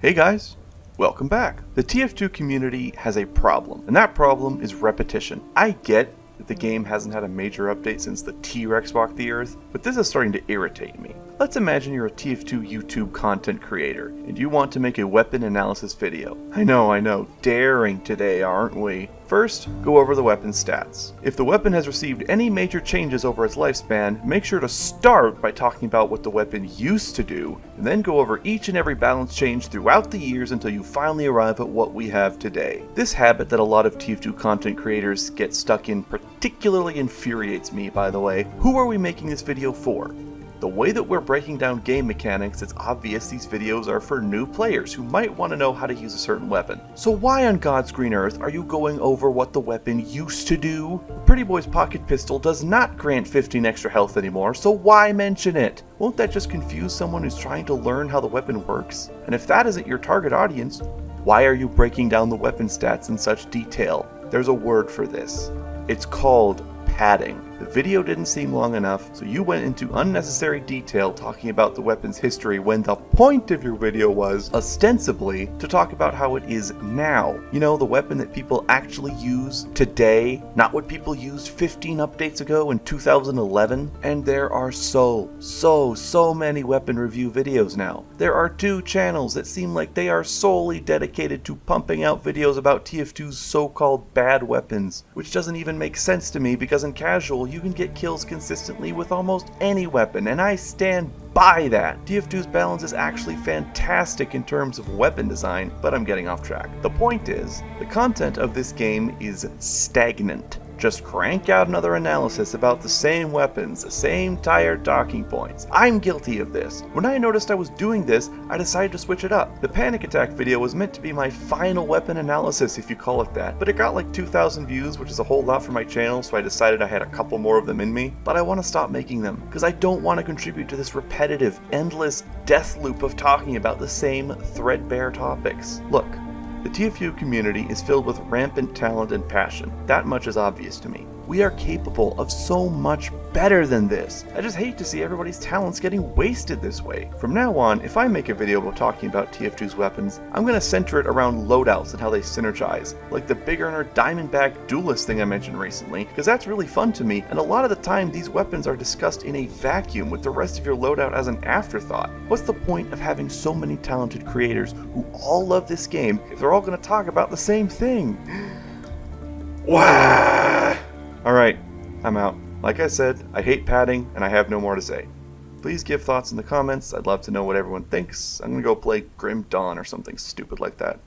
Hey guys, welcome back. The TF2 community has a problem, and that problem is repetition. I get that the game hasn't had a major update since the T-Rex walked the earth, but this is starting to irritate me. Let's imagine you're a TF2 YouTube content creator, and you want to make a weapon analysis video. I know, daring today, aren't we? First, go over the weapon stats. If the weapon has received any major changes over its lifespan, make sure to start by talking about what the weapon used to do, and then go over each and every balance change throughout the years until you finally arrive at what we have today. This habit that a lot of TF2 content creators get stuck in particularly infuriates me, by the way. Who are we making this video for? The way that we're breaking down game mechanics, it's obvious these videos are for new players who might want to know how to use a certain weapon. So why on God's green earth are you going over what the weapon used to do? Pretty Boy's pocket pistol does not grant 15 extra health anymore, so why mention it? Won't that just confuse someone who's trying to learn how the weapon works? And if that isn't your target audience, why are you breaking down the weapon stats in such detail? There's a word for this. It's called padding. The video didn't seem long enough, so you went into unnecessary detail talking about the weapon's history when the point of your video was, ostensibly, to talk about how it is now. You know, the weapon that people actually use today, not what people used 15 updates ago in 2011. And there are so many weapon review videos now. There are 2 channels that seem like they are solely dedicated to pumping out videos about TF2's so-called bad weapons, which doesn't even make sense to me because in casual, you can get kills consistently with almost any weapon, and I stand by that. TF2's balance is actually fantastic in terms of weapon design, but I'm getting off track. The point is, the content of this game is stagnant. Just crank out another analysis about the same weapons, the same tired talking points. I'm guilty of this. When I noticed I was doing this, I decided to switch it up. The panic attack video was meant to be my final weapon analysis, if you call it that, but it got like 2,000 views, which is a whole lot for my channel, so I decided I had a couple more of them in me. But I want to stop making them, because I don't want to contribute to this repetitive, endless death loop of talking about the same threadbare topics. Look, the TF2 community is filled with rampant talent and passion. That much is obvious to me. We are capable of so much better than this. I just hate to see everybody's talents getting wasted this way. From now on, if I make a video about talking about TF2's weapons, I'm going to center it around loadouts and how they synergize, like the Big Earner Diamondback Duelist thing I mentioned recently, because that's really fun to me, and a lot of the time these weapons are discussed in a vacuum with the rest of your loadout as an afterthought. What's the point of having so many talented creators who all love this game if they're all going to talk about the same thing? Wah! Alright, I'm out. Like I said, I hate padding, and I have no more to say. Please give thoughts in the comments. I'd love to know what everyone thinks. I'm gonna go play Grim Dawn or something stupid like that.